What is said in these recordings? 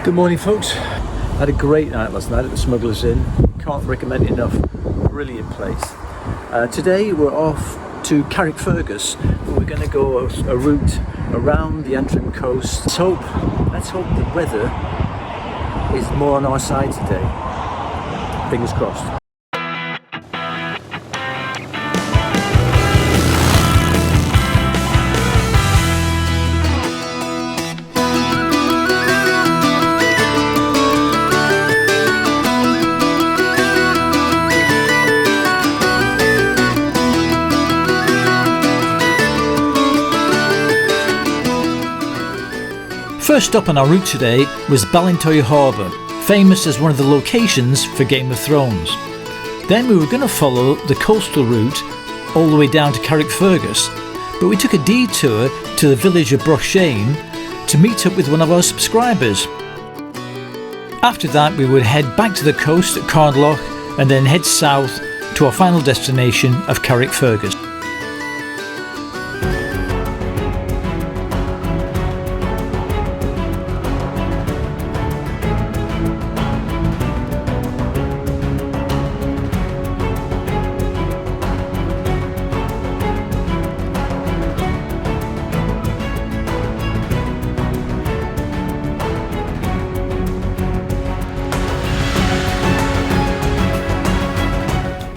Good morning, folks. Had a great night last night at the Smugglers Inn. Can't recommend it enough. Brilliant place. Today we're off to Carrickfergus. We're going to go a route around the Antrim coast. Let's hope the weather is more on our side today. Fingers crossed. First stop on our route today was Ballintoy Harbour, famous as one of the locations for Game of Thrones. Then we were going to follow the coastal route all the way down to Carrickfergus, but we took a detour to the village of Broughshane to meet up with one of our subscribers. After that we would head back to the coast at Cardloch and then head south to our final destination of Carrickfergus.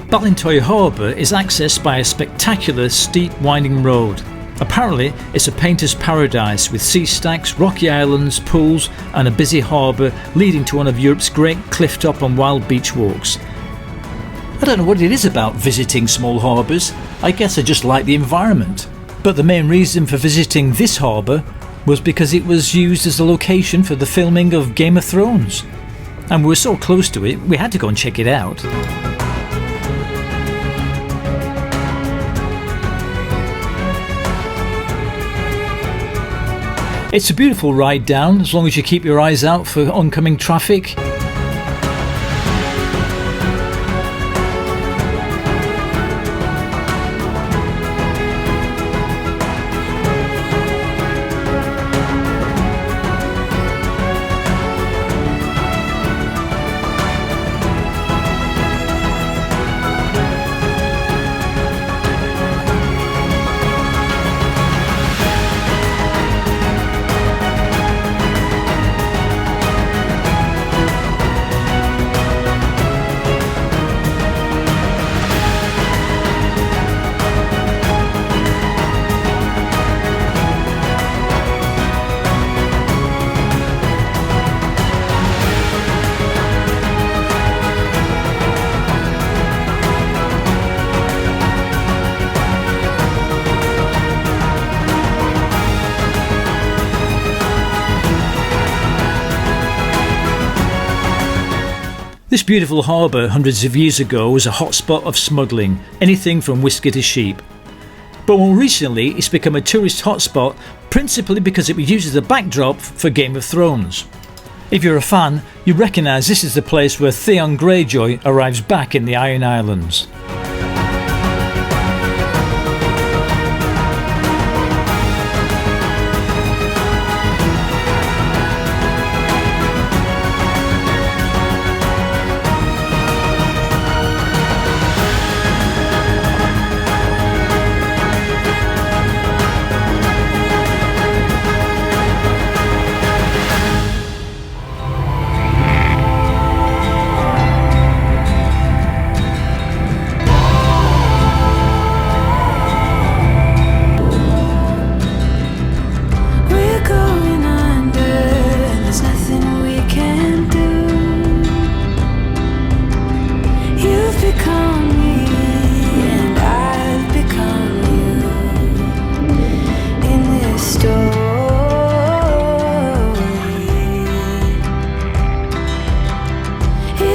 Ballintoy Harbour is accessed by a spectacular steep winding road. Apparently it's a painter's paradise with sea stacks, rocky islands, pools and a busy harbour leading to one of Europe's great cliff-top and wild beach walks. I don't know what it is about visiting small harbours. I guess I just like the environment. But the main reason for visiting this harbour was because it was used as the location for the filming of Game of Thrones. And we were so close to it, we had to go and check it out. It's a beautiful ride down, as long as you keep your eyes out for oncoming traffic. This beautiful harbour hundreds of years ago was a hotspot of smuggling, anything from whisky to sheep. But more recently it's become a tourist hotspot principally because it was used as a backdrop for Game of Thrones. If you're a fan, you recognise this is the place where Theon Greyjoy arrives back in the Iron Islands.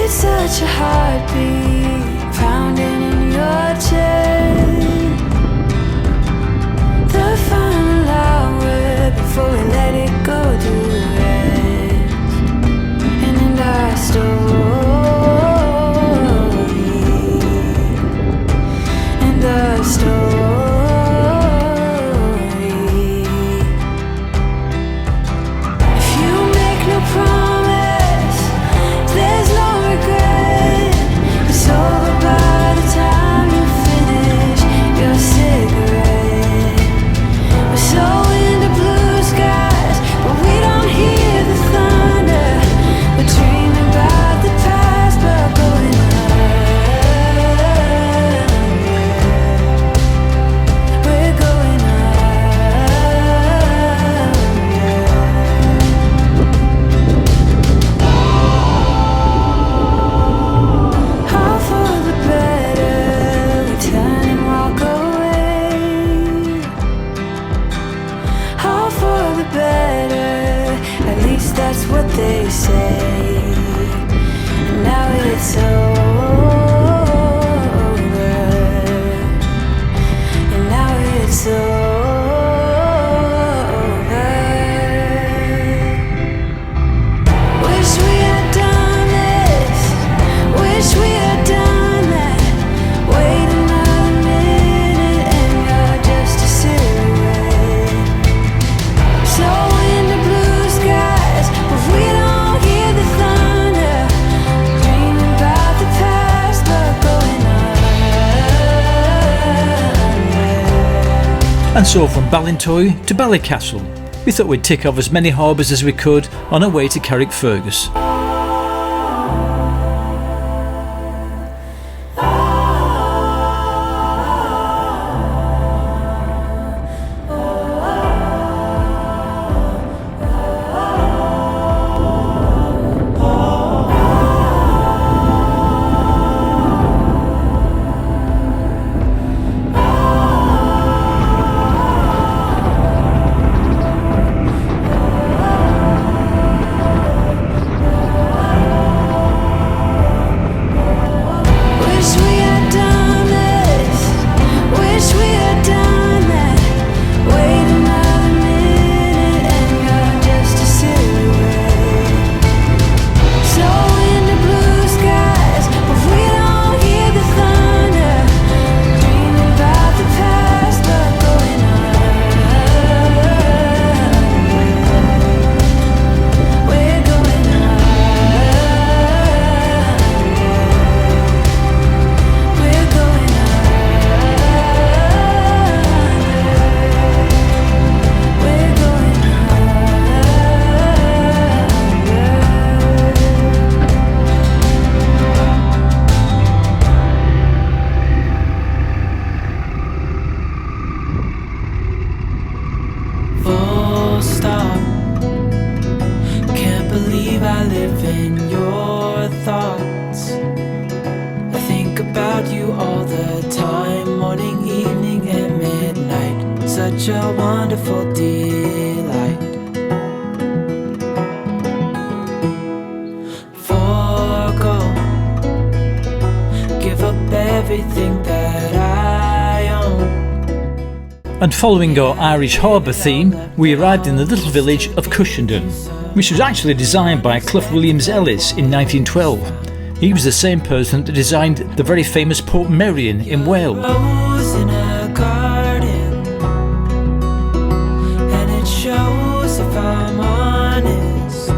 Such a heartbeat pounding in your chest. The final hour before we let it go to rest. And in our story, and the story. If you make no promise, they say. And now it's over. And now it's over. Wish we had done this. Wish we had done that. Wait another minute and you're just a silhouette. So in the blue skies, but we don't hear the thunder. Dreaming about the past, but going under. And so from Ballintoy to Ballycastle, we thought we'd tick off as many harbours as we could on our way to Carrickfergus. Wish we had done this. Wish we had done that. Wait another minute and you're just a silhouette. So in the blue skies, but we don't hear the thunder. Dreaming about the past, but going under. We're going We're going We're going Full stop. Can't believe I live in your thoughts. I think about you all the time, morning, evening, and midnight. Such a wonderful delight. Forgo, give up everything that I own. And following our Irish harbour theme, we arrived in the little village of Cushendun, which was actually designed by Clough Williams Ellis in 1912. He was the same person that designed the very famous Port Merion in Wales. Rose in a garden, and it shows if I'm honest.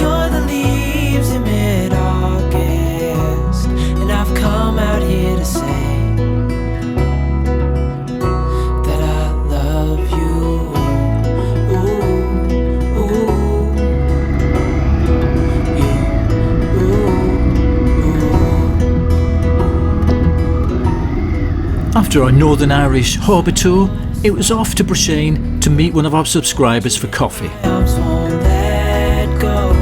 You're the leaves in mid-August, and I've come out here to say that I love you. Ooh, ooh, you, After our Northern Irish harbour tour, it was off to Broughshane to meet one of our subscribers for coffee. arms won't let go.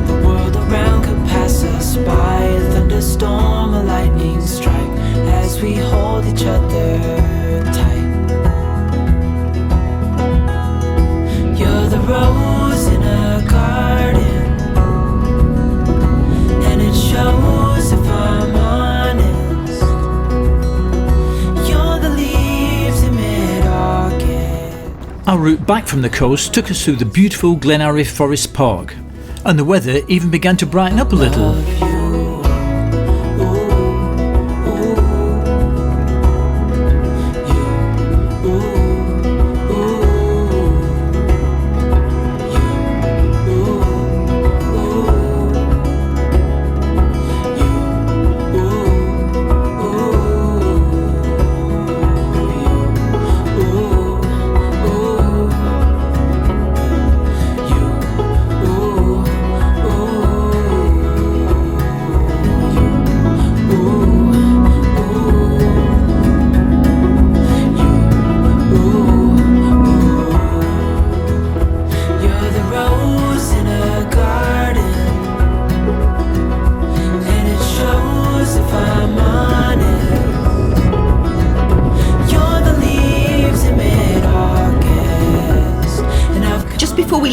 The world around could pass us by. A thunderstorm, a lightning strike, as we hold each other tight. You're the rose in a garden, and it shows if I'm honest. You're the leaves in mid-August. Our route back from the coast took us through the beautiful Glenarry Forest Park, and the weather even began to brighten up a little.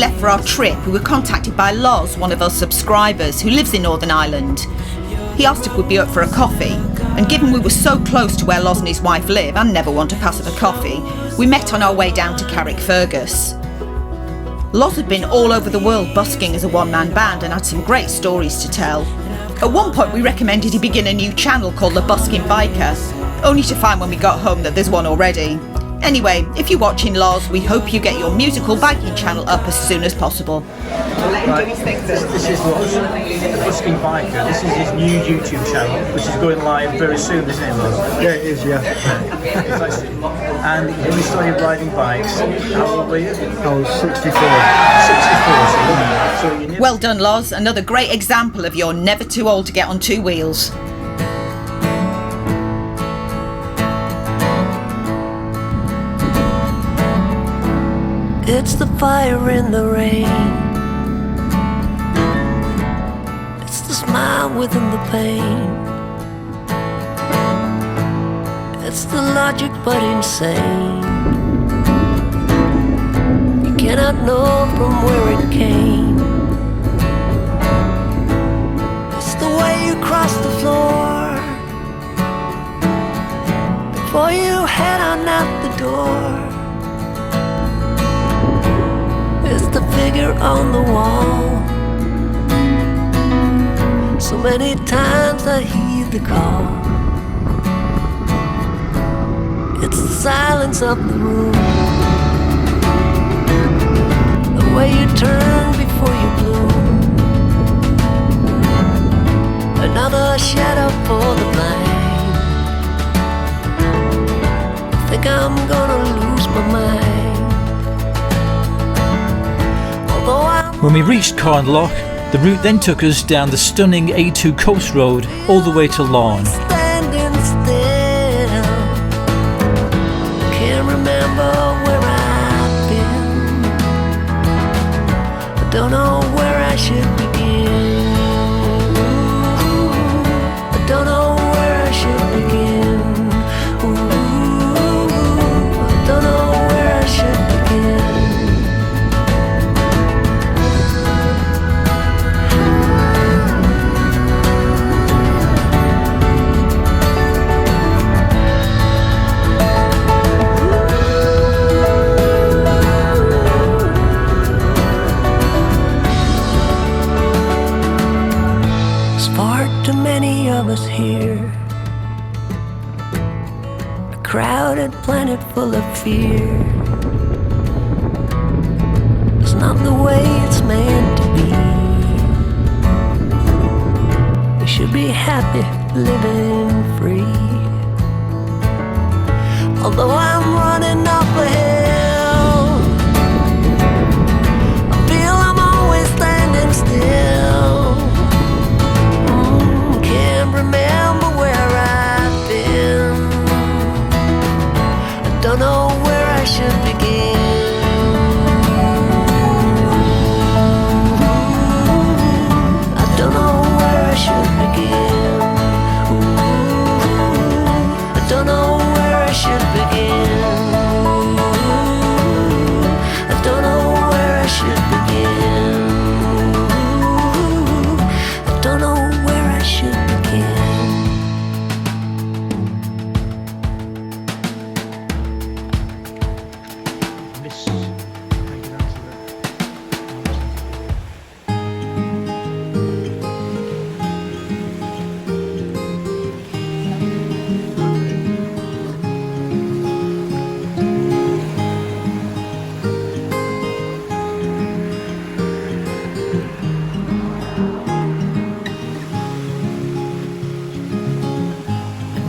left for our trip, we were contacted by Loz, one of our subscribers, who lives in Northern Ireland. He asked if we'd be up for a coffee, and given we were so close to where Loz and his wife live and never want to pass up a coffee, we met on our way down to Carrickfergus. Loz had been all over the world busking as a one-man band and had some great stories to tell. At one point we recommended he begin a new channel called The Busking Biker, only to find when we got home that there's one already. Anyway, if you're watching Loz, we hope you get your musical biking channel up as soon as possible. Right. This is Loz, the Busking Biker. This is his new YouTube channel, which is going live very soon, isn't it, Loz? Yeah, it is, yeah. And when we started riding bikes, how old were you? I was 64. 64, so you Well done, Loz. Another great example of you're never too old to get on two wheels. It's the fire in the rain. It's the smile within the pain. It's the logic but insane. You cannot know from where it came. It's the way you cross the floor before you head on out the door. It's the figure on the wall. So many times I heed the call. It's the silence of the room, the way you turn before you bloom. Another shadow for the blind. I think I'm gonna lose my mind. When we reached Carnlough, the route then took us down the stunning A2 coast road all the way to Larne. Standing still, can't remember where I've been. I don't know where I should begin. I don't know where I should begin. I don't know where I should begin. Too many of us here, a crowded planet full of fear. It's not the way it's meant to be. We should be happy living free. Although I'm running up a hill, I feel I'm always standing still. Can't remember where I've been. I don't know where I should begin. I don't know where I should begin. I don't know where I should begin. I don't know where I should begin. I don't know where I should begin.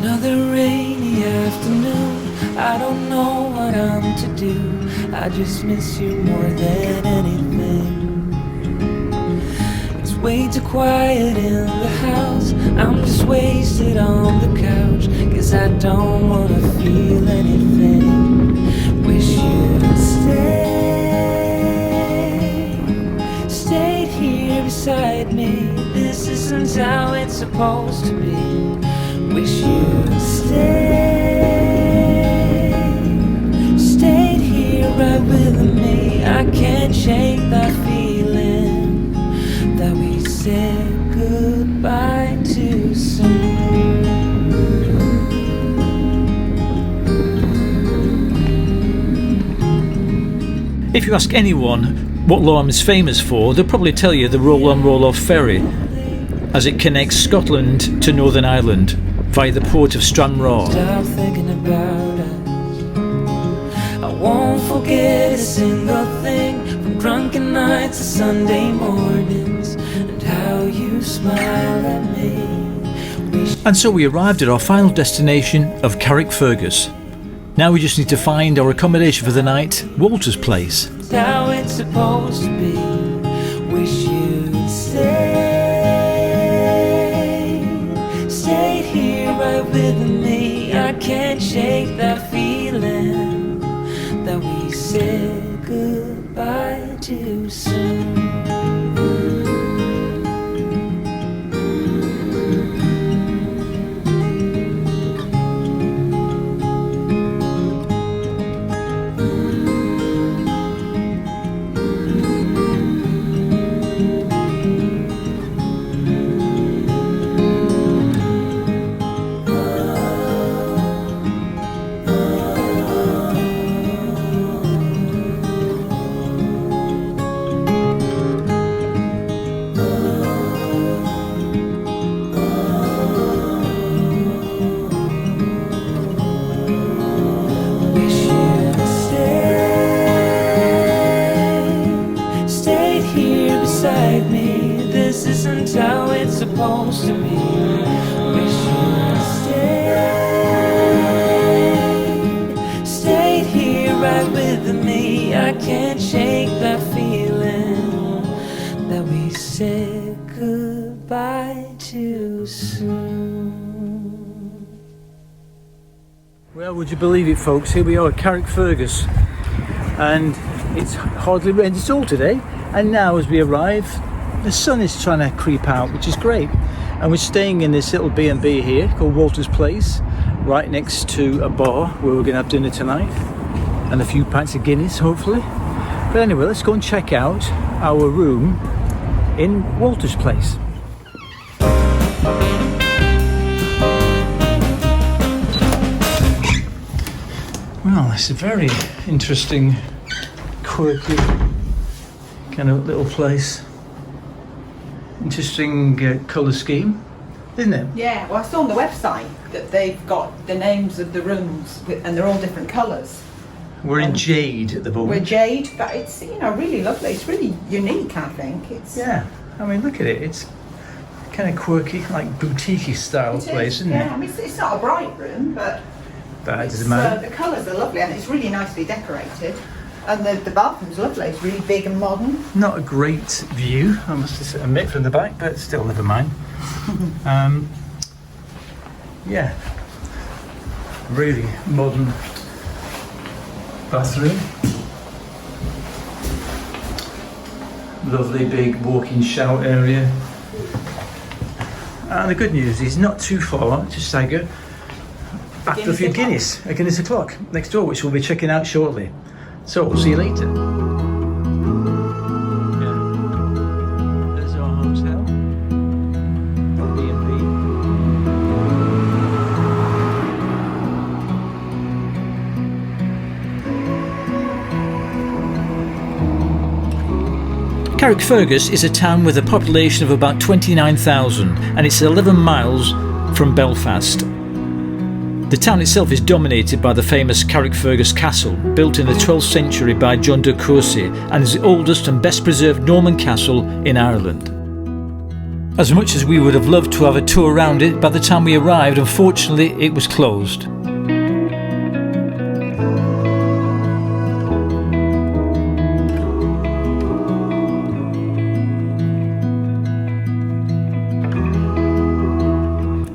Another rainy afternoon, I don't know what I'm to do. I just miss you more than anything. It's way too quiet in the house, I'm just wasted on the couch, 'cause I don't wanna feel anything. Wish you'd stayed here beside me. This isn't how it's supposed to be. Wish you'd stayed here right with me. I I can't shake that feeling that we said goodbye too soon. If you ask anyone what Larne is famous for, they'll probably tell you the roll-on roll-off ferry, as it connects Scotland to Northern Ireland via the port of Stranraer. Stop thinking about us. I won't forget a single thing, from drunken nights to Sunday mornings, and how you smile at me. And so we arrived at our final destination of Carrickfergus. Now we just need to find our accommodation for the night, Walter's Place. It's how it's supposed to be. Wish you'd stayed here right with me. I can't shake that feeling that we said goodbye too soon. How it's supposed to be. Wish you'd stayed here right with me. I can't shake that feeling that we said goodbye too soon. Well, would you believe it, folks? Here we are at Carrickfergus, and it's hardly rained at all today. And now, as we arrive, the sun is trying to creep out, which is great. And we're staying in this little B&B here called Walter's Place, right next to a bar where we're going to have dinner tonight, and a few pints of Guinness, hopefully. But anyway, let's go and check out our room in Walter's Place. Well, it's a very interesting, quirky kind of little place. Interesting colour scheme, isn't it? Yeah, well, I saw on the website that they've got the names of the rooms and they're all different colours. We're in jade at the moment. We're jade, but it's, you know, really lovely. It's really unique, I think. It's Yeah, I mean, look at it. It's kind of quirky, like boutique-y style place, isn't yeah, it? I mean, it's not a bright room, but That doesn't matter. the colours are lovely and it's really nicely decorated. And the bathroom's lovely. It's really big and modern. Not a great view, I must admit, from the back, but still, never mind. Yeah, really modern bathroom. Lovely big walk-in shower area. And the good news is not too far to stagger after a few Guinness, a Guinness o'clock next door, which we'll be checking out shortly. So we'll see you later. Yeah. There's our hotel. B&B. Carrickfergus is a town with a population of about 29,000 and it's 11 miles from Belfast. The town itself is dominated by the famous Carrickfergus Castle, built in the 12th century by John de Courcy, and is the oldest and best preserved Norman castle in Ireland. As much as we would have loved to have a tour around it, by the time we arrived, unfortunately it was closed.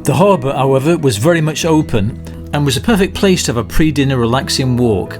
The harbour, however, was very much open and was a perfect place to have a pre-dinner relaxing walk.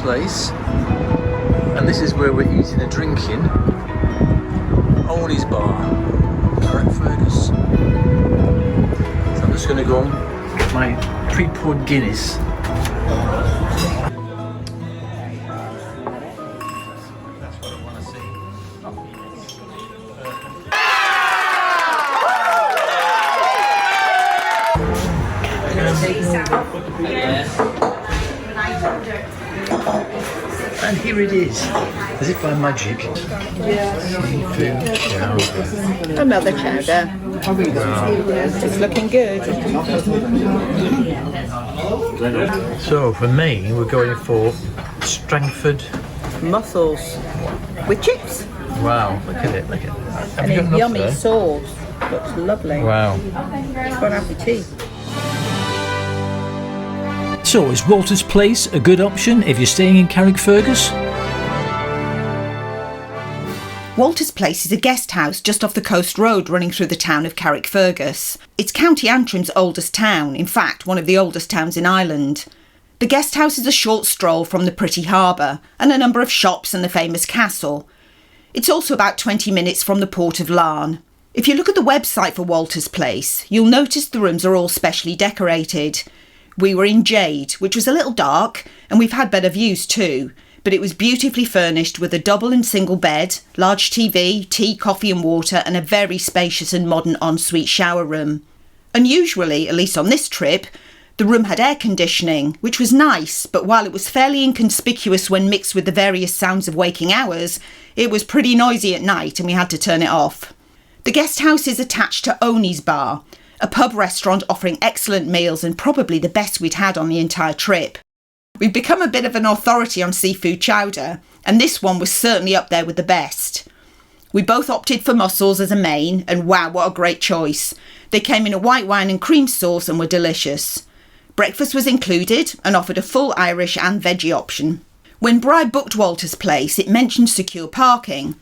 Place, and this is where we're eating and drinking. Owney's Bar, Carrickfergus. So I'm just going to go and get my pre-poured Guinness. That's what I want to see. And here it is, as if by magic. Seafood chowder. Another chowder. It's looking good. So for me, we're going for Strangford. Mussels with chips Wow, look at it, look at it. Have and you got a enough yummy there? sauce. Looks lovely. Wow. Bon appetit. So is Walter's Place a good option if you're staying in Carrickfergus? Walter's Place is a guest house just off the coast road running through the town of Carrickfergus. It's County Antrim's oldest town, in fact one of the oldest towns in Ireland. The guest house is a short stroll from the pretty harbour and a number of shops and the famous castle. It's also about 20 minutes from the port of Larne. If you look at the website for Walter's Place, you'll notice the rooms are all specially decorated. We were in Jade, which was a little dark, and we've had better views too, but it was beautifully furnished with a double and single bed, large TV, tea, coffee and water, and a very spacious and modern ensuite shower room. Unusually, at least on this trip, the room had air conditioning, which was nice, but while it was fairly inconspicuous when mixed with the various sounds of waking hours, it was pretty noisy at night and we had to turn it off. The guest house is attached to Owney's Bar, a pub restaurant offering excellent meals and probably the best we'd had on the entire trip. We've become a bit of an authority on seafood chowder, and this one was certainly up there with the best. We both opted for mussels as a main, and wow, what a great choice. They came in a white wine and cream sauce and were delicious. Breakfast was included and offered a full Irish and veggie option. When Bri booked Walter's Place, it mentioned secure parking.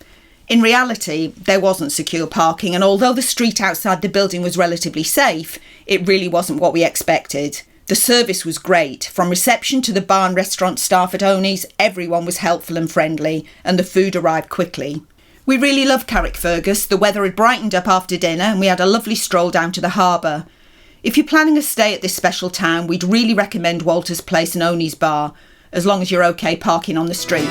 In reality, there wasn't secure parking, and although the street outside the building was relatively safe, it really wasn't what we expected. The service was great. From reception to the bar and restaurant staff at Owney's, everyone was helpful and friendly, and the food arrived quickly. We really loved Carrickfergus. The weather had brightened up after dinner, and we had a lovely stroll down to the harbour. If you're planning a stay at this special town, we'd really recommend Walter's Place and Owney's Bar, as long as you're okay parking on the street.